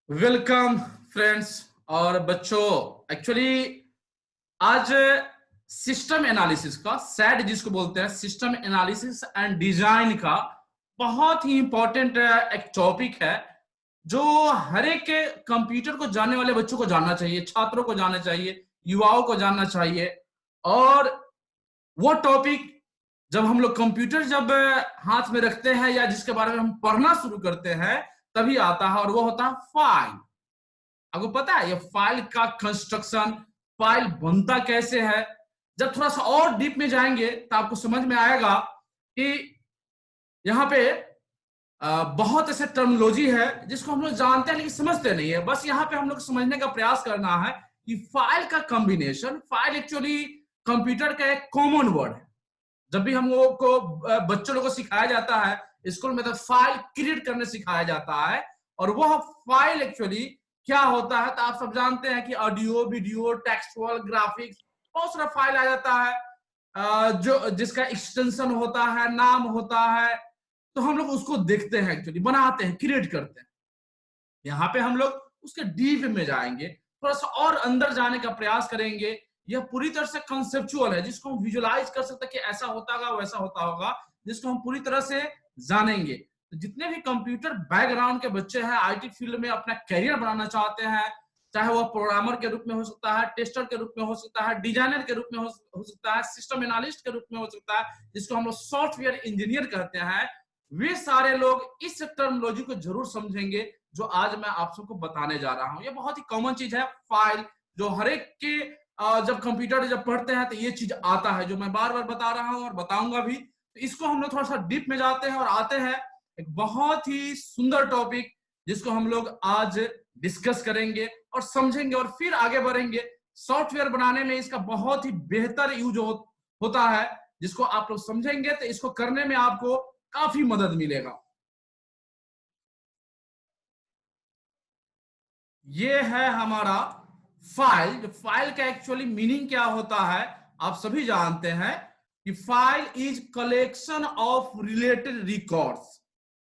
Welcome friends और बच्चों। Actually आज सिस्टम एनालिसिस का सैड जिसको बोलते हैं सिस्टम एनालिसिस एंड डिजाइन का बहुत ही इंपॉर्टेंट एक टॉपिक है जो हर एक कंप्यूटर को जानने वाले बच्चों को जानना चाहिए, छात्रों को जानना चाहिए, युवाओं को जानना चाहिए। और वो टॉपिक जब हम लोग कंप्यूटर जब हाथ में रखते हैं या जिसके बारे में हम पढ़ना शुरू करते हैं तभी आता है, और वो होता है फाइल। आपको पता है ये फाइल का कंस्ट्रक्शन, फाइल बनता कैसे है। जब थोड़ा सा और डीप में जाएंगे तो आपको समझ में आएगा कि यहाँ पे बहुत ऐसे टर्मिनोलॉजी है जिसको हम लोग जानते हैं लेकिन समझते नहीं है। बस यहाँ पे हम लोग समझने का प्रयास करना है कि फाइल का कॉम्बिनेशन, फाइल एक्चुअली कंप्यूटर का एक कॉमन वर्ड है। जब भी हम लोगों को बच्चों लोगों को सिखाया जाता है स्कूल में तो फाइल क्रिएट करने सिखाया जाता है। और वह फाइल एक्चुअली क्या होता है तो आप सब जानते हैं कि ऑडियो, वीडियो, टेक्सचुअल, ग्राफिक्स, बहुत सारा फाइल आ जाता है जो जिसका एक्सटेंशन होता है, नाम होता है। तो हम लोग उसको देखते हैं, एक्चुअली बनाते हैं, क्रिएट करते हैं। यहाँ पे हम लोग उसके डीप में जाएंगे, थोड़ा सा और अंदर जाने का प्रयास करेंगे। यह पूरी तरह से कंसेप्चुअल है जिसको हम विजुलाइज कर सकते हैं कि ऐसा होता होगा, वैसा होता होगा, जिसको हम पूरी तरह से जानेंगे। तो जितने भी कंप्यूटर बैकग्राउंड के बच्चे हैं, आईटी फील्ड में अपना करियर बनाना चाहते हैं, चाहे वह प्रोग्रामर के रूप में हो सकता है, टेस्टर के रूप में हो सकता है, डिजाइनर के रूप में हो सकता है, सिस्टम एनालिस्ट के रूप में हो सकता है, जिसको हम लोग सॉफ्टवेयर इंजीनियर कहते हैं, वे सारे लोग इस टर्मिनोलॉजी को जरूर समझेंगे जो आज मैं आप सबको बताने जा रहा हूं। ये बहुत ही कॉमन चीज है फाइल, जो हर एक के जब कंप्यूटर जब पढ़ते हैं तो ये चीज आता है जो मैं बार बार बता रहा हूं और बताऊंगा भी। तो इसको हम लोग थोड़ा सा डीप में जाते हैं और आते हैं एक बहुत ही सुंदर टॉपिक जिसको हम लोग आज डिस्कस करेंगे और समझेंगे और फिर आगे बढ़ेंगे। सॉफ्टवेयर बनाने में इसका बहुत ही बेहतर यूज होता है, जिसको आप लोग समझेंगे तो इसको करने में आपको काफी मदद मिलेगा। ये है हमारा फाइल। फाइल का एक्चुअली मीनिंग क्या होता है आप सभी जानते हैं कि file is collection of related records.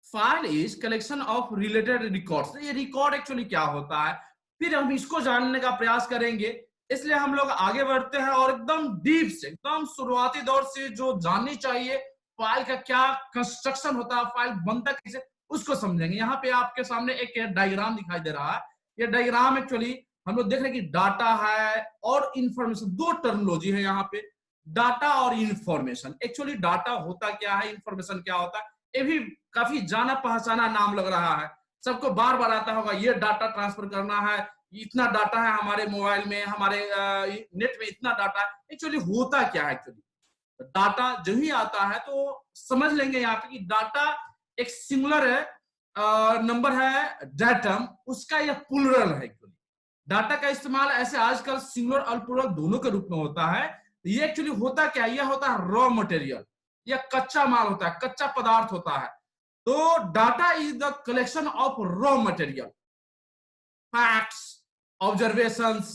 File is collection of related records. ये रिकॉर्ड एक्चुअली क्या होता है, फिर हम इसको जानने का प्रयास करेंगे। इसलिए हम लोग आगे बढ़ते हैं और एकदम डीप से, एकदम शुरुआती दौर से जो जाननी चाहिए फाइल का क्या कंस्ट्रक्शन होता है, फाइल बनता कैसे, उसको समझेंगे। यहाँ पे आपके सामने एक डायग्राम दिखाई दे रहा है। ये डायग्राम एक्चुअली हम लोग देख रहे हैं कि डाटा है और इंफॉर्मेशन, दो टर्मिनोलॉजी है यहाँ पे, डाटा और इंफॉर्मेशन। एक्चुअली डाटा होता क्या है, इंफॉर्मेशन क्या होता है, ये भी काफी जाना पहचाना नाम लग रहा है। सबको बार बार आता होगा ये डाटा ट्रांसफर करना है, इतना डाटा है हमारे मोबाइल में, हमारे नेट में इतना डाटा है। एक्चुअली होता क्या है, एक्चुअली डाटा जो ही आता है तो समझ लेंगे यहाँ पे कि डाटा एक सिंगुलर है, नंबर है डेटम, उसका यह प्लूरल है। एक्चुअली डाटा का इस्तेमाल ऐसे आजकल सिंगुलर और प्लूरल दोनों के रूप में होता है। ये एक्चुअली होता क्या है, यह होता है रॉ मटेरियल, यह कच्चा माल होता है, कच्चा पदार्थ होता है। तो data is the collection of raw material, facts, observations,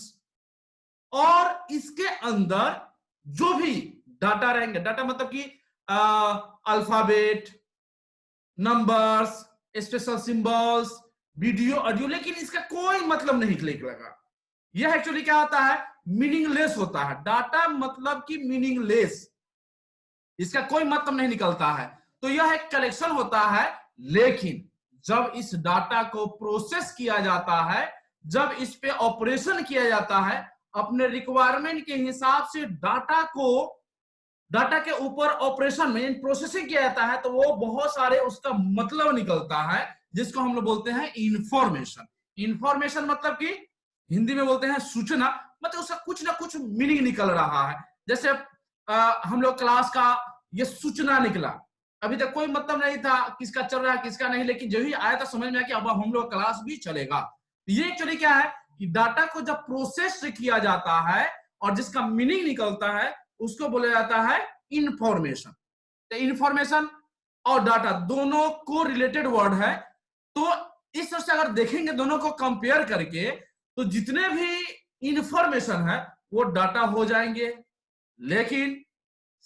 और इसके अंदर जो भी डाटा रहेंगे, डाटा मतलब कि alphabet, numbers, special symbols, video, audio, लेकिन इसका कोई मतलब नहीं निकलेगा। यह एक्चुअली क्या होता है, मीनिंगलेस होता है। डाटा मतलब कि मीनिंगलेस, इसका कोई मतलब नहीं निकलता है। तो यह एक कलेक्शन होता है, लेकिन जब इस डाटा को प्रोसेस किया जाता है, जब इस पे ऑपरेशन किया जाता है, अपने रिक्वायरमेंट के हिसाब से डाटा के ऊपर ऑपरेशन में प्रोसेसिंग किया जाता है, तो वो बहुत सारे उसका मतलब निकलता है जिसको हम लोग बोलते हैं इंफॉर्मेशन। इंफॉर्मेशन मतलब कि हिंदी में बोलते हैं सूचना, मतलब उसका कुछ ना कुछ मीनिंग निकल रहा है। जैसे हम लोग क्लास का ये सूचना निकला, अभी तक कोई मतलब नहीं था किसका चल रहा है किसका नहीं, लेकिन जो ही आया था समझ में आया कि अब हम लोग क्लास भी चलेगा। ये एक्चुअली क्या है कि डाटा को जब प्रोसेस किया जाता है और जिसका मीनिंग निकलता है उसको बोला जाता है इंफॉर्मेशन। तो इंफॉर्मेशन और डाटा दोनों को रिलेटेड वर्ड है। तो इस तरह से अगर देखेंगे दोनों को कंपेयर करके तो जितने भी इंफॉर्मेशन है वो डाटा हो जाएंगे, लेकिन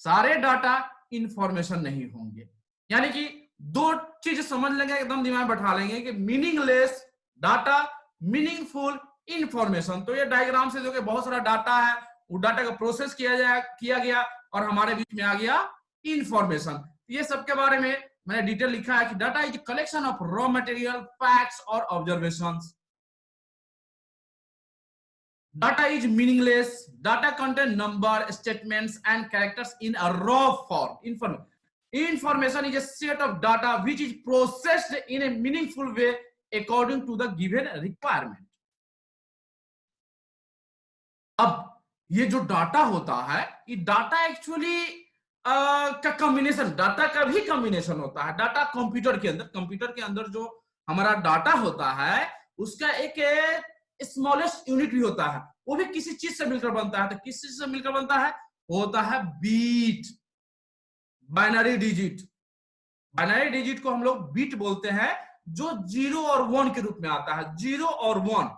सारे डाटा इंफॉर्मेशन नहीं होंगे। यानी कि दो चीज समझ लेंगे, एकदम दिमाग बैठा लेंगे कि मीनिंगलेस डाटा मीनिंगफुल इंफॉर्मेशन। तो ये डायग्राम से जो कि बहुत सारा डाटा है, वो डाटा का प्रोसेस किया गया और हमारे बीच में आ गया इंफॉर्मेशन। ये सब के बारे में मैंने डिटेल लिखा है कि data is collection of raw material, facts और observations. Data is meaningless. Data contain number, statements, and characters in a raw form. Information is a set of data which is processed in a meaningful way according to the given requirement. अब ये जो data होता है, ये data actually का combination, data का भी combination होता है। डाटा कंप्यूटर के अंदर जो हमारा डाटा होता है, उसका एक स्मॉलेस्ट यूनिट भी होता है, वो भी किसी चीज से मिलकर बनता है। तो किस चीज से मिलकर बनता है? होता है bit, binary digit. Binary digit को हम लोग बीट बोलते हैं, जो 0 और 1 के रूप में आता है। 0 और 1,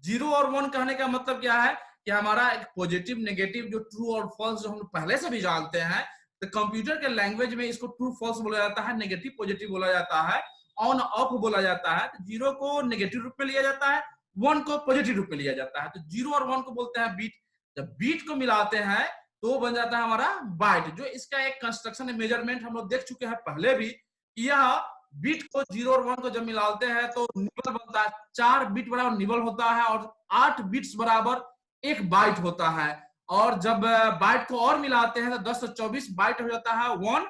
0 और 1 कहने का मतलब क्या है कि हमारा एक पॉजिटिव नेगेटिव, जो ट्रू और फॉल्स जो हम पहले से भी जानते हैं, तो कंप्यूटर के लैंग्वेज में इसको ट्रू फॉल्स बोला जाता है, नेगेटिव पॉजिटिव बोला जाता है, ऑन ऑफ बोला जाता है। 0 को नेगेटिव रूप में लिया जाता है, 1 को पॉजिटिव रूप में लिया जाता है। तो 0 और 1 को बोलते हैं बीट। जब बीट को मिलाते हैं तो बन जाता है हमारा बाइट। जो इसका एक कंस्ट्रक्शन मेजरमेंट हम लोग देख चुके हैं पहले भी। यह बीट को 0 और 1 को जब मिलाते हैं तो निबल बनता है। 4 बीट बराबर निबल होता है और 8 बीट्स बराबर 1 बाइट होता है। और जब बाइट को और मिलाते हैं तो 10 से 24 बाइट हो जाता है 1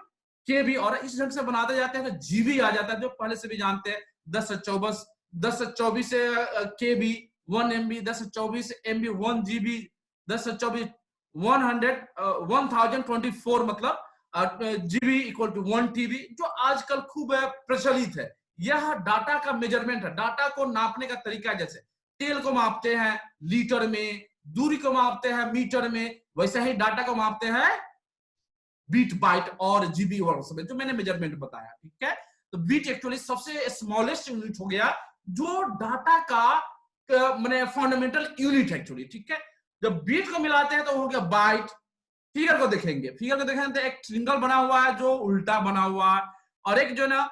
केबी। और इस ढंग से बनाते जाते हैं तो जीबी आ जाता है, जो पहले से भी जानते हैं। 10 से 24 केबी 1 MB, 10 से 24 MB 1 GB, 10 से 24 1024 मतलब जीबी इक्वल टू 1 TB, जो आजकल खूब प्रचलित है। यह डाटा का मेजरमेंट है, डाटा को नापने का तरीका। जैसे तेल को मापते हैं लीटर में, दूरी को मापते हैं मीटर में, वैसे ही डाटा को मापते हैं बीट, बाइट और जीबी वर्ड्स में, जो मैंने मेजरमेंट बताया। ठीक है, तो बीट एक्चुअली सबसे स्मॉलेस्ट यूनिट हो गया, जो डाटा का माने फंडामेंटल यूनिट है एक्चुअली। ठीक है, जब बीट को मिलाते हैं तो हो गया बाइट। फिगर को देखेंगे, तो एक ट्रिंगल बना हुआ है जो उल्टा बना हुआ है, और एक जो ना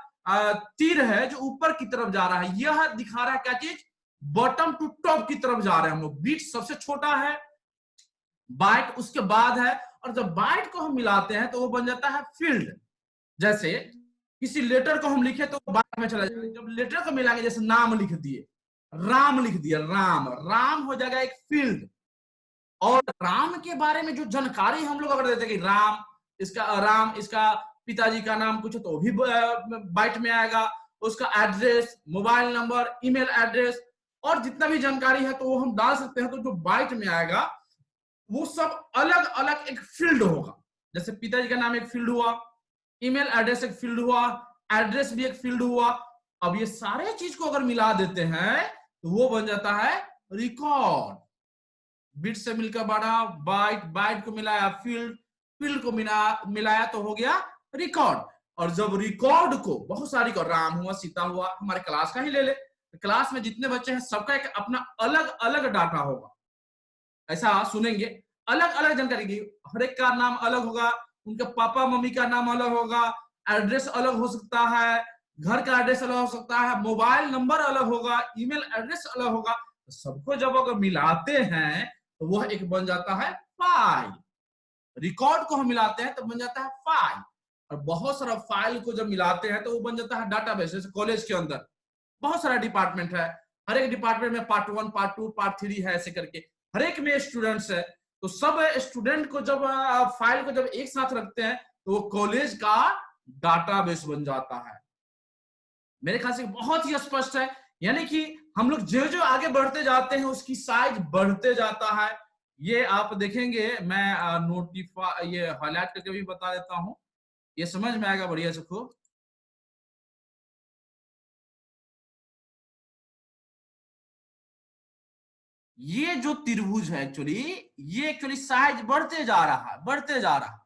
तीर है जो ऊपर की तरफ जा रहा है। यह दिखा रहा है क्या चीज? बॉटम टू टॉप की तरफ जा रहे हैं हम लोग। बीट सबसे छोटा है, बाइट उसके बाद है, और जब बाइट को हम मिलाते हैं तो वो बन जाता है फील्ड। जैसे किसी लेटर को हम लिखे तो बाइट में चला जाएगा। जब लेटर को मिलाएंगे, जैसे नाम लिख दिए, राम लिख दिया, राम, राम हो जाएगा एक फील्ड। और राम के बारे में जो जानकारी हम लोग अगर देते कि राम इसका पिताजी का नाम कुछ है तो भी बाइट में आएगा। उसका address, mobile number, email address और जितना भी जानकारी है तो वो हम डाल सकते हैं। तो जो बाइट में आएगा वो सब अलग अलग एक फील्ड होगा। जैसे पिताजी का नाम एक फील्ड हुआ, ईमेल एड्रेस एक फील्ड हुआ, एड्रेस भी एक फील्ड हुआ। अब ये सारे चीज को अगर मिला देते हैं तो वो बन जाता है रिकॉर्ड। बिट से मिलकर बना बाइट, बाइट को मिलाया फील्ड, फील्ड को मिलाया तो हो गया रिकॉर्ड। और जब रिकॉर्ड को बहुत सारी को, राम हुआ, सीता हुआ, हमारे क्लास का ही ले ले, क्लास में जितने बच्चे हैं सबका एक अपना अलग अलग डाटा होगा। ऐसा सुनेंगे, अलग अलग जानकारी की, हर एक का नाम अलग होगा, उनके पापा मम्मी का नाम अलग होगा, एड्रेस अलग हो सकता है, घर का एड्रेस अलग हो सकता है, मोबाइल नंबर अलग होगा, ईमेल एड्रेस अलग होगा। तो सबको जब अगर मिलाते हैं तो वह एक बन जाता है फाइल। रिकॉर्ड को हम मिलाते हैं तो बन जाता है फाइल। और बहुत सारा फाइल को जब मिलाते हैं तो वो बन जाता है डाटाबेस। जैसे कॉलेज के अंदर बहुत सारा डिपार्टमेंट है, हर एक डिपार्टमेंट में पार्ट 1, पार्ट 2, पार्ट 3 है, ऐसे करके हर एक में स्टूडेंट्स है। तो सब स्टूडेंट को जब फाइल को जब एक साथ रखते हैं तो वो कॉलेज का डाटाबेस बन जाता है। मेरे ख्याल से बहुत ही स्पष्ट है। यानी कि हम लोग जो जो आगे बढ़ते जाते हैं उसकी साइज बढ़ते जाता है। ये आप देखेंगे, मैं ये हाईलाइट करके भी बता देता हूं, ये समझ में आएगा बढ़िया से खूब। ये जो त्रिभुज है एक्चुअली, ये एक्चुअली साइज बढ़ते जा रहा है, बढ़ते जा रहा है।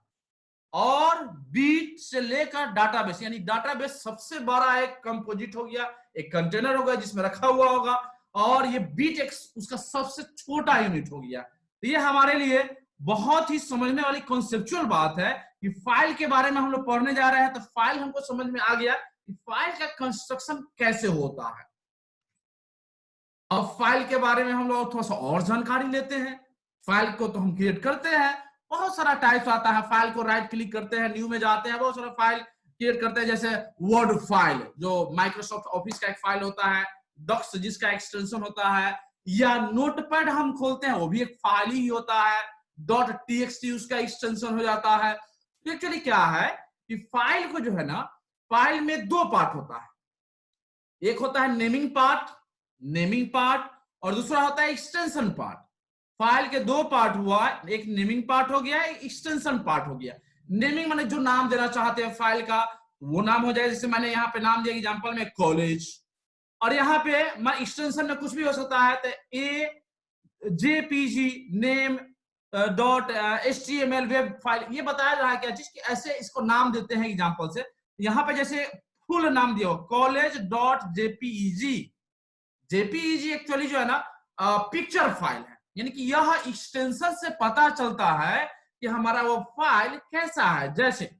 और बीट से लेकर डाटाबेस, यानी डाटाबेस सबसे बड़ा एक कंपोजिट हो गया, एक कंटेनर होगा जिसमें रखा हुआ होगा, और ये बीट एक उसका सबसे छोटा यूनिट हो गया। तो ये हमारे लिए बहुत ही समझने वाली कॉन्सेप्चुअल बात है कि फाइल के बारे में हम लोग पढ़ने जा रहे हैं। तो फाइल हमको समझ में आ गया कि फाइल का कंस्ट्रक्शन कैसे होता है। अब फाइल के बारे में हम लोग थोड़ा सा और जानकारी लेते हैं। फाइल को तो हम क्रिएट करते हैं, बहुत सारा टाइप्स आता है। फाइल को राइट क्लिक करते हैं, न्यू में जाते हैं, बहुत सारा फाइल क्रिएट करते हैं। जैसे वर्ड फाइल जो माइक्रोसॉफ्ट ऑफिस का एक फाइल होता है, डॉक्स जिसका एक्सटेंशन होता है, या नोटपैड हम खोलते हैं वो भी एक फाइल ही होता है, डॉट टीएक्सटी उसका एक्सटेंशन हो जाता है। तो एक्चुअली क्या है कि फाइल को जो है ना, फाइल में दो पार्ट होता है। एक होता है नेमिंग पार्ट और दूसरा होता है एक्सटेंशन पार्ट। फाइल के दो पार्ट हुआ, एक नेमिंग पार्ट हो गया, एक एक्सटेंशन पार्ट हो गया। नेमिंग माने जो नाम देना चाहते हैं फाइल का वो नाम हो जाए, जैसे मैंने यहाँ पे नाम दिया एग्जांपल में कॉलेज, और यहाँ पे एक्सटेंशन में कुछ भी हो सकता है, तो a JPG name dot HTML web file, ये बताया रहा है क्या चीज कि ऐसे इसको नाम देते हैं एग्जांपल से। यहाँ पे जैसे फुल नाम दिया हो college dot JPEG, JPEG actually जो है ना पिक्चर फाइल है, यानी कि यह एक्सटेंशन से पता चलता है कि हमारा वो फाइल कैसा है। जैसे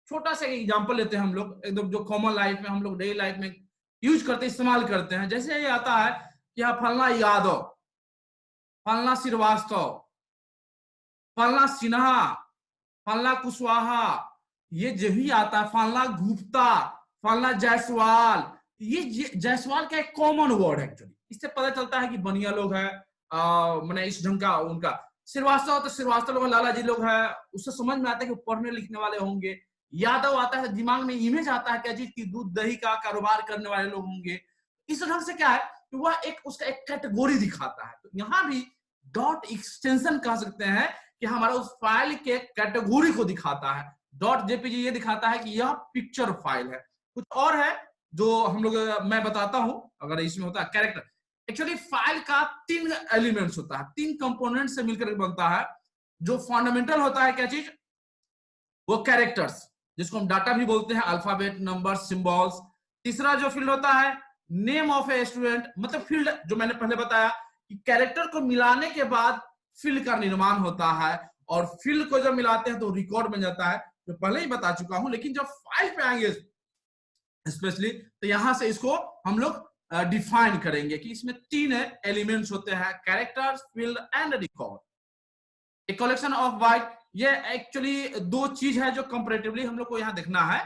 छोटा सा एग्जांपल लेते हैं हम लोग, एकदम जो कॉमन लाइफ में हम लोग डेली लाइफ में यूज करते इस्तेमाल करते हैं। जैसे ये आता है कि हाँ फलना यादव, फलना श्रीवास्तव, फलना सिन्हा, फलना कुशवाहा, ये जो भी आता है, फलना गुप्ता, फलना जायसवाल, ये जायसवाल का एक कॉमन वर्ड है एक्चुअली। इससे पता चलता है कि बढ़िया लोग है, मैंने इस ढंग का उनका। श्रीवास्तव तो श्रीवास्तव लोग लाला जी लोग है, उससे समझ में आता है कि पढ़ने लिखने वाले होंगे। यादव आता है, दिमाग में इमेज आता है क्या चीज की, दूध दही का कारोबार करने वाले लोग होंगे। इस ढंग से क्या है कि वह एक उसका एक कैटेगरी दिखाता है। तो यहाँ भी डॉट एक्सटेंशन कह सकते हैं कि हमारा उस फाइल के कैटेगरी को दिखाता है। डॉट जेपीजी ये दिखाता है कि यह पिक्चर फाइल है। कुछ और है जो हम लोग मैं बताता हूं, अगर इसमें होता है कैरेक्टर। एक्चुअली फाइल का तीन एलिमेंट्स होता है, तीन कंपोनेंट से मिलकर बनता है। जो फंडामेंटल होता है क्या चीज, वो कैरेक्टर्स, जिसको हम डाटा भी बोलते हैं, अल्फाबेट नंबर सिंबल्स। तीसरा जो फील्ड होता है नेम ऑफ ए स्टूडेंट, मतलब फील्ड जो मैंने पहले बताया कि कैरेक्टर को मिलाने के बाद फील्ड का निर्माण होता है, और फील्ड को जब मिलाते हैं तो रिकॉर्ड बन जाता है, जो पहले ही बता चुका हूं। लेकिन जब फाइल पे आएंगे स्पेशली, तो यहां से इसको हम लोग डिफाइन करेंगे कि इसमें तीन एलिमेंट्स होते हैं, character, field and record. A collection of bite, ये एक्चुअली दो चीज है जो कंपैरेटिवली हम लोग को यहां देखना है,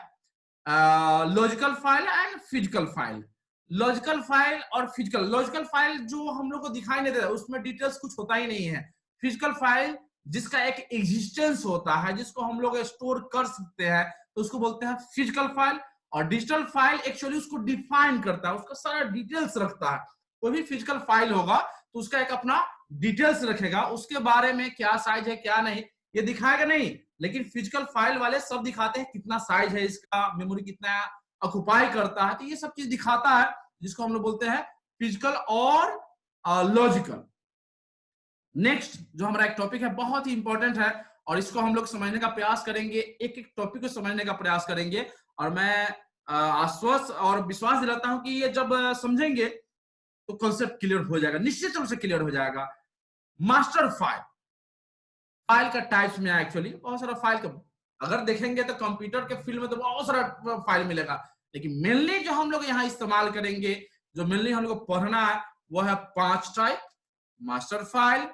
logical file and physical file. Logical file और फिजिकल, लॉजिकल फाइल जो हम लोग को दिखाई नहीं देता, उसमें डिटेल्स कुछ होता ही नहीं है। फिजिकल फाइल जिसका एक एग्जिस्टेंस होता है, जिसको हम लोग स्टोर कर सकते हैं, तो उसको बोलते हैं फिजिकल फाइल। और डिजिटल फाइल एक्चुअली उसको डिफाइन करता है, उसका सारा डिटेल्स रखता है। कोई भी फिजिकल फाइल होगा तो उसका एक अपना डिटेल्स रखेगा, उसके बारे में क्या साइज है क्या नहीं ये दिखाएगा नहीं। लेकिन फिजिकल फाइल वाले सब दिखाते हैं, कितना साइज है इसका, मेमोरी कितना ऑक्युपाई करता है, तो ये सब चीज दिखाता है, जिसको हम लोग बोलते हैं फिजिकल और लॉजिकल। नेक्स्ट जो हमारा एक टॉपिक है बहुत ही इंपॉर्टेंट है, और इसको हम लोग समझने का प्रयास करेंगे, एक एक टॉपिक को समझने का प्रयास करेंगे। और मैं आश्वस्त और विश्वास दिलाता हूं कि ये जब समझेंगे तो कॉन्सेप्ट क्लियर हो जाएगा, निश्चित रूप से क्लियर हो जाएगा। मास्टर फाइल, फाइल का टाइप्स में एक्चुअली बहुत सारा फाइल का, अगर देखेंगे तो कंप्यूटर के फील्ड में तो बहुत सारा फाइल मिलेगा, लेकिन मेनली जो हम लोग यहाँ इस्तेमाल करेंगे, जो मेनली हम लोग को पढ़ना है, वो है 5 type: master file,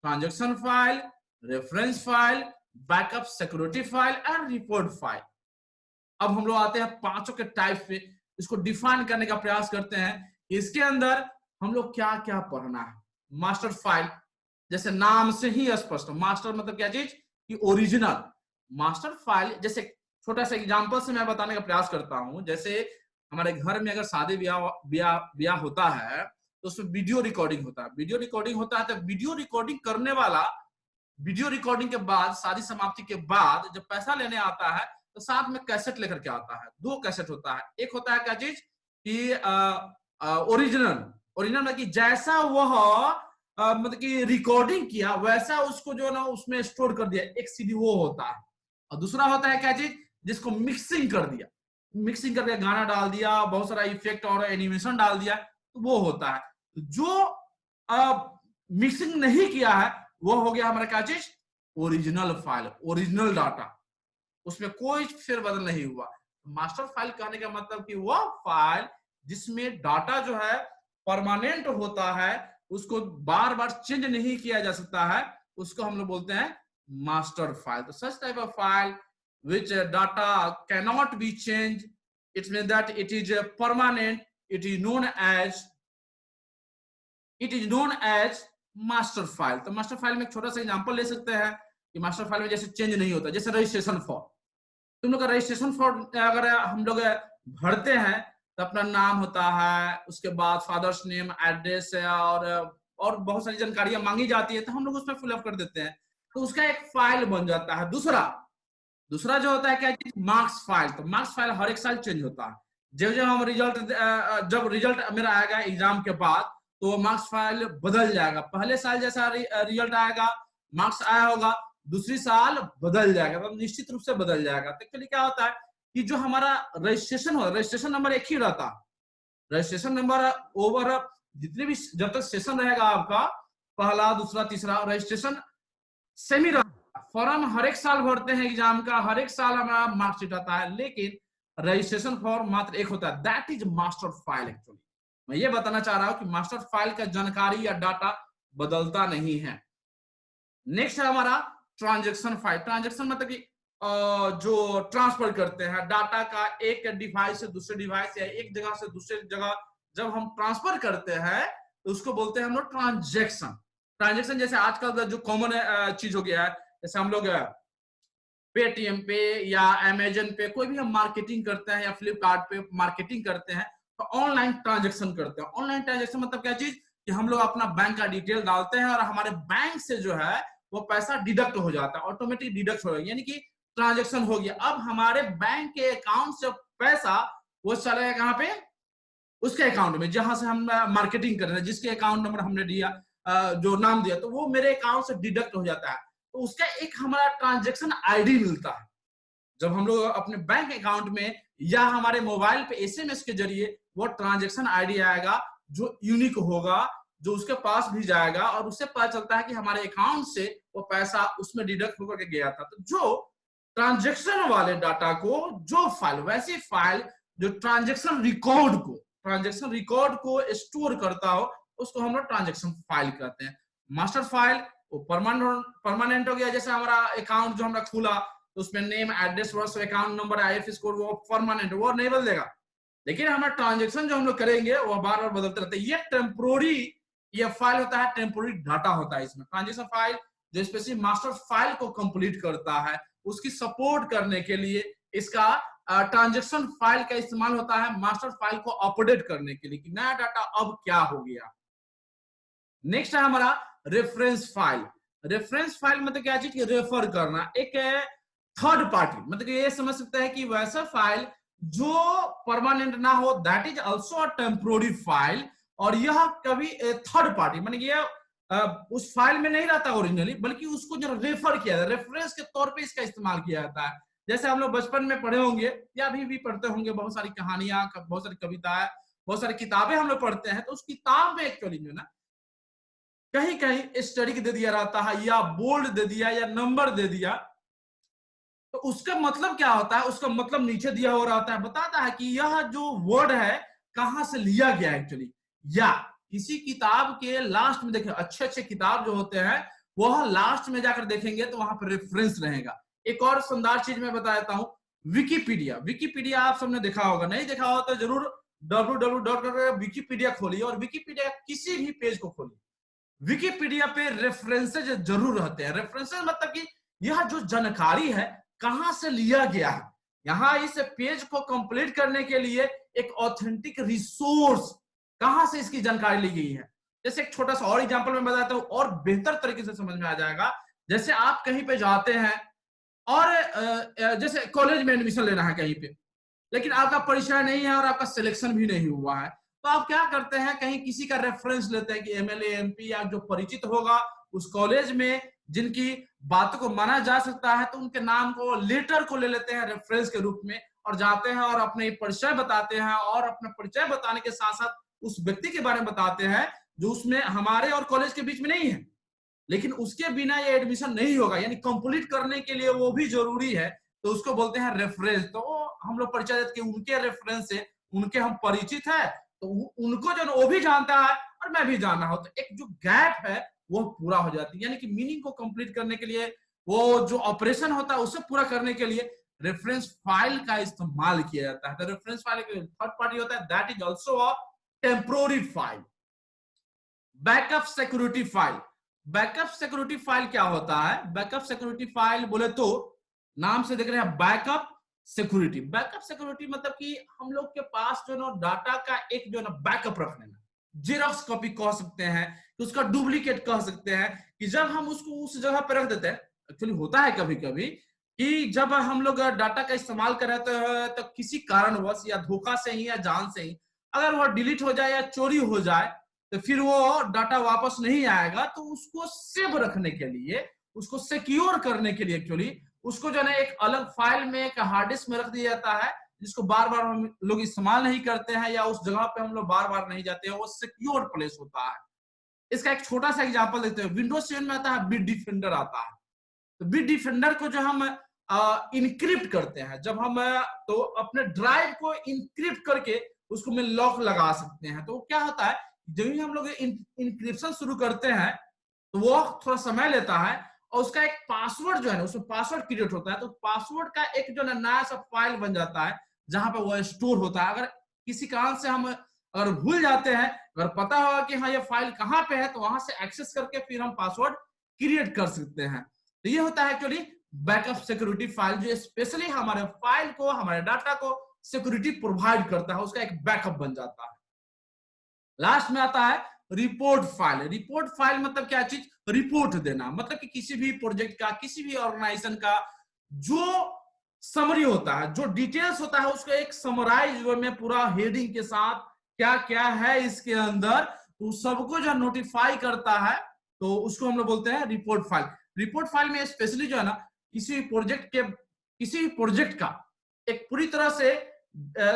transaction file, reference file, backup security file and report file. अब हम लोग आते हैं पांचों के टाइप पे, इसको डिफाइन करने का प्रयास करते हैं। इसके अंदर हम लोग क्या क्या पढ़ना है। मास्टर फाइल, जैसे नाम से ही स्पष्ट, मास्टर मतलब क्या चीज कि ओरिजिनल। मास्टर फाइल जैसे छोटा सा एग्जांपल से मैं बताने का प्रयास करता हूं। जैसे हमारे घर में अगर शादी ब्याह होता है तो उसमें वीडियो रिकॉर्डिंग होता है। वीडियो रिकॉर्डिंग होता है तो वीडियो रिकॉर्डिंग करने वाला वीडियो रिकॉर्डिंग के बाद, शादी समाप्ति के बाद जब पैसा लेने आता है तो साथ में कैसेट लेकर के आता है। 2 कैसेट होता है, एक होता है क्या चीज कि ओरिजिनल, ओरिजिनल मतलब कि जैसा वह मतलब कि रिकॉर्डिंग किया वैसा उसको जो ना उसमें स्टोर कर दिया, एक सीडी वो होता है। और दूसरा होता है क्या चीज जिसको मिक्सिंग कर दिया, मिक्सिंग करके गाना डाल दिया, बहुत सारा इफेक्ट और एनिमेशन डाल दिया, तो वो होता है। जो मिक्सिंग नहीं किया है वो हो गया हमारा क्या चीज, ओरिजिनल फाइल, ओरिजिनल डाटा, उसमें कोई फेरबदल नहीं हुआ। मास्टर फाइल कहने का मतलब कि वह फाइल जिसमें डाटा जो है परमानेंट होता है, उसको बार बार चेंज नहीं किया जा सकता है, उसको हम लोग बोलते हैं मास्टर फाइल। तो such type of file which data cannot be changed, it means that it is permanent, it is known as master file. तो मास्टर फाइल में एक छोटा सा एग्जांपल ले सकते हैं कि मास्टर फाइल में जैसे चेंज नहीं होता, जैसे रजिस्ट्रेशन फॉर्म, तुम लोग का रजिस्ट्रेशन फॉर्म अगर हम लोग भरते हैं तो अपना नाम होता है, उसके बाद फादर्स नेम, एड्रेस और बहुत सारी जानकारियां मांगी जाती है, तो हम लोग उसमें फिलअप कर देते हैं, तो उसका एक फाइल बन जाता है। दूसरा जो होता है क्या, मार्क्स फाइल। तो मार्क्स फाइल हर एक साल चेंज होता है, जब हम जब रिजल्ट मेरा आएगा एग्जाम के बाद, तो मार्क्स फाइल बदल जाएगा। पहले साल जैसा रिजल्ट आएगा, मार्क्स आया होगा, दूसरी साल बदल जाएगा, तो निश्चित रूप से बदल जाएगा। तो एक्चुअली क्या होता है कि जो हमारा रजिस्ट्रेशन हो, रजिस्ट्रेशन नंबर एक ही रहता है। रजिस्ट्रेशन नंबर ओवर जितने भी जब तक सेशन रहेगा आपका, पहला, दूसरा, तीसरा, रजिस्ट्रेशन सेम ही रहता है। फॉर्म हर एक साल भरते हैं एग्जाम का, हर एक साल हमारा मार्कशीट आता है, लेकिन रजिस्ट्रेशन फॉर्म मात्र एक होता है, that is master file. Actually मैं ये बताना चाह रहा हूं कि मास्टर फाइल का जानकारी या डाटा बदलता नहीं है। नेक्स्ट है हमारा ट्रांजैक्शन फाइल। ट्रांजैक्शन मतलब कि जो ट्रांसफर करते हैं डाटा का एक डिवाइस से दूसरे डिवाइस या एक जगह से दूसरे जगह जब हम ट्रांसफर करते हैं तो उसको बोलते हैं हम लोग ट्रांजैक्शन। ट्रांजैक्शन जैसे आजकल का जो कॉमन चीज हो गया है, जैसे हम लोग पेटीएम पे या अमेजन पे कोई भी हम मार्केटिंग करते हैं या फ्लिपकार्ट पे मार्केटिंग करते हैं तो ऑनलाइन ट्रांजैक्शन करते हैं। ऑनलाइन ट्रांजैक्शन मतलब क्या चीज कि हम लोग अपना बैंक का डिटेल डालते हैं और हमारे बैंक से जो है वो पैसा डिडक्ट हो जाता है, ऑटोमेटिक डिडक्ट हो जाएगा, यानी कि ट्रांजैक्शन हो गया। अब हमारे बैंक के अकाउंट से पैसा वो चलेगा कहाँ पे, उसके अकाउंट में जहां से हम मार्केटिंग कर रहे हैं, जिसके अकाउंट नंबर हमने दिया, जो नाम दिया, तो वो मेरे अकाउंट से डिडक्ट हो जाता है। तो उसका एक हमारा ट्रांजैक्शन आईडी मिलता है। जब हम लोग अपने बैंक अकाउंट में या हमारे मोबाइल पे एसएमएस के जरिए वो ट्रांजैक्शन आईडी आएगा जो यूनिक होगा, जो उसके पास भी जाएगा और उससे पता चलता है कि हमारे अकाउंट से वो पैसा उसमें डिडक्ट होकर के गया था। तो जो ट्रांजैक्शन वाले डाटा को, जो फाइल, वैसी फाइल जो ट्रांजैक्शन रिकॉर्ड को स्टोर करता हो, उसको हम लोग ट्रांजैक्शन फाइल कहते हैं। मास्टर फाइल वो परमानेंट हो गया, जैसे हमारा अकाउंट जो हमारा खुला तो उसमें नेम, एड्रेस, वर्ष, अकाउंट नंबर, आईएफएससी कोड, वो परमानेंट, वो नहीं बदलेगा। लेकिन हमारा ट्रांजैक्शन जो हम लोग करेंगे वो बार बार बदलते रहते हैं। ये टेम्पोररी ये फाइल होता है, टेम्पोररी डाटा होता है इसमें। ट्रांजैक्शन फाइल जो स्पेशली मास्टर फाइल को कंप्लीट करता है, उसकी सपोर्ट करने के लिए इसका ट्रांजैक्शन फाइल का इस्तेमाल होता है मास्टर फाइल को अपडेट करने के लिए कि नया डाटा अब क्या हो गया। नेक्स्ट है हमारा रेफरेंस फाइल। रेफरेंस फाइल मतलब क्या चीज की रेफर करना, एक थर्ड पार्टी, मतलब ये समझ सकता है कि वैसा फाइल जो परमानेंट ना हो, that is also a temporary file, और यह कभी थर्ड पार्टी मतलब ये उस फाइल में नहीं रहता ओरिजिनली, बल्कि उसको जो रेफर किया जाता है, रेफरेंस के तौर पे इसका इस्तेमाल किया जाता है। जैसे हम लोग बचपन में पढ़े होंगे या अभी भी पढ़ते होंगे, बहुत सारी कहानियां, बहुत सारी कविताएं, बहुत सारी किताबें हम लोग पढ़ते हैं, तो उस किताब में एक्चुअली जो ना कहीं कहीं स्टडी दे दिया रहता है या बोल्ड दे दिया या नंबर दे दिया, तो उसका मतलब क्या होता है, उसका मतलब नीचे दिया हो रहा है, बताता है कि यह जो वर्ड है कहां से लिया गया एक्चुअली। या किसी किताब के लास्ट में देखें, अच्छे अच्छे किताब जो होते हैं वह लास्ट में जाकर देखेंगे तो वहां पर रेफरेंस रहेगा। एक और शानदार चीज मैं बता देता हूं, विकिपीडिया। विकिपीडिया आप सबने देखा होगा, नहीं देखा होगा तो जरूर www.wikipedia खोलिए और विकिपीडिया किसी भी पेज को खोलिए, विकिपीडिया पे रेफरेंसेज जरूर रहते हैं। रेफरेंसेज मतलब कि यह जो जानकारी है कहां से लिया गया है, यहाँ इस पेज को कंप्लीट करने के लिए एक ऑथेंटिक रिसोर्स कहां से इसकी जानकारी ली गई है। जैसे एक छोटा सा और एग्जांपल मैं बताता हूं और बेहतर तरीके से समझ में आ जाएगा। जैसे आप कहीं पे जाते हैं और जैसे कॉलेज में एडमिशन लेना है कहीं पे, लेकिन आपका परिचय नहीं है और आपका सिलेक्शन भी नहीं हुआ है, तो आप क्या करते हैं, कहीं किसी का रेफरेंस लेते हैं कि एमएलए, एमपी या जो परिचित होगा उस कॉलेज में, जिनकी बातों को माना जा सकता है, तो उनके नाम को, लेटर को ले लेते हैं रेफरेंस के रूप में और जाते हैं और अपने परिचय बताते हैं, और अपना परिचय बताने के साथ साथ उस व्यक्ति के बारे में बताते हैं जो उसमें हमारे और कॉलेज के बीच में नहीं है, लेकिन उसके बिना ये एडमिशन नहीं होगा, यानी कंप्लीट करने के लिए वो भी जरूरी है, तो उसको बोलते हैं रेफरेंस। तो हम लोग परिचय देते हैं उनके रेफरेंस से, उनके हम परिचित है तो उनको जो वो भी जानता है और मैं भी जानना हो, तो एक जो गैप है वो पूरा हो जाती है। यानी कि मीनिंग को कंप्लीट करने के लिए, वो जो ऑपरेशन होता है उसे पूरा करने के लिए रेफरेंस फाइल का इस्तेमाल किया जाता है। तो रेफरेंस फाइल थर्ड पार्टी होता है, that is also a temporary file. Backup security file, backup security file क्या होता है? बैकअप सिक्योरिटी फाइल बोले तो नाम से देख रहे हैं बैकअप सिक्योरिटी। बैकअप सिक्योरिटी मतलब कि हम लोग के पास जो ना डाटा का एक जो ना बैकअप रख लेना, जेरॉक्स कॉपी कह सकते हैं, उसका डुप्लीकेट कह सकते हैं, कि जब हम उसको उस जगह पर रख देते हैं। एक्चुअली होता है कभी कभी कि जब हम लोग डाटा का इस्तेमाल कर रहे हैं तो किसी कारणवश या धोखा से ही या जान से ही अगर वह डिलीट हो जाए या चोरी हो जाए तो फिर वो डाटा वापस नहीं आएगा। तो उसको सेव रखने के लिए, उसको सिक्योर करने के लिए एक्चुअली उसको जो है एक अलग फाइल में, एक हार्ड डिस्क में रख दिया जाता है, जिसको बार बार हम लोग इस्तेमाल नहीं करते हैं या उस जगह पे हम लोग बार बार नहीं जाते हैं, वो सिक्योर प्लेस होता है। इसका एक छोटा सा एग्जांपल देते हैं। विंडोज 7 में आता है बिट डिफेंडर आता है। तो बिट डिफेंडर को जो हम इनक्रिप्ट करते हैं, जब हम तो अपने ड्राइव को इनक्रिप्ट करके उसको में लॉक लगा सकते हैं। तो क्या होता है, जब भी हम लोग इनक्रिप्शन शुरू करते हैं तो वो थोड़ा समय लेता है और उसका एक पासवर्ड जो है ना, उसमें पासवर्ड क्रिएट होता है। तो पासवर्ड का एक जो है नया सा फाइल बन जाता है जहां पे वो स्टोर होता है। अगर किसी कारण से हम अगर भूल जाते हैं, अगर पता होगा कि हाँ ये फाइल कहाँ पे है, तो वहां से एक्सेस करके फिर हम पासवर्ड क्रिएट कर सकते हैं। तो ये होता है एक्चुअली बैकअप सिक्योरिटी फाइल, जो स्पेशली हमारे फाइल को, हमारे डाटा को सिक्योरिटी प्रोवाइड करता है, उसका एक बैकअप बन जाता है। लास्ट में आता है रिपोर्ट फाइल। रिपोर्ट फाइल मतलब क्या चीज? रिपोर्ट देना। मतलब कि किसी भी प्रोजेक्ट का, किसी भी ऑर्गेनाइजेशन का जो समरी होता है, जो डिटेल्स होता है, उसको एक समराइज में पूरा हेडिंग के साथ क्या क्या है इसके अंदर, तो सबको जो नोटिफाई करता है, तो उसको हम लोग बोलते हैं रिपोर्ट फाइल। रिपोर्ट फाइल में स्पेशली जो है ना किसी भी प्रोजेक्ट का एक पूरी तरह से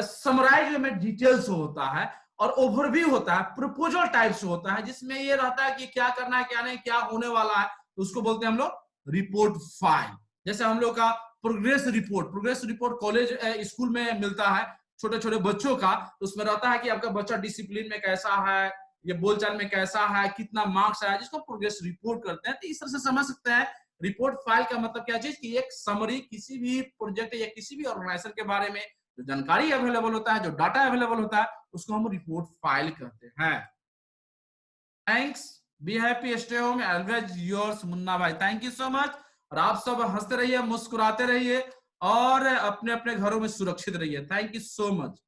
समराइज में डिटेल्स होता है और ओवरव्यू होता है, प्रपोजल टाइप से होता है, जिसमें ये रहता है कि क्या करना है, क्या नहीं, क्या होने वाला है, तो उसको बोलते हैं हम लोग रिपोर्ट फाइल। जैसे हम लोग का प्रोग्रेस रिपोर्ट कॉलेज स्कूल में मिलता है छोटे छोटे बच्चों का, तो उसमें रहता है कि आपका बच्चा डिसिप्लिन में कैसा है, ये बोलचाल में कैसा है, कितना मार्क्स आया, जिसको प्रोग्रेस रिपोर्ट करते हैं। तो इस तरह से समझ सकते हैं रिपोर्ट फाइल का मतलब क्या चीज, कि एक समरी किसी भी प्रोजेक्ट या किसी भी ऑर्गेनाइजेशन के बारे में जो जानकारी अवेलेबल होता है, जो डाटा अवेलेबल होता है, उसको हम रिपोर्ट फाइल कहते हैं। Thanks, be happy, stay home, always yours Munna भाई। Thank you so much. और आप सब हंसते रहिए, मुस्कुराते रहिए और अपने अपने घरों में सुरक्षित रहिए। Thank you so much.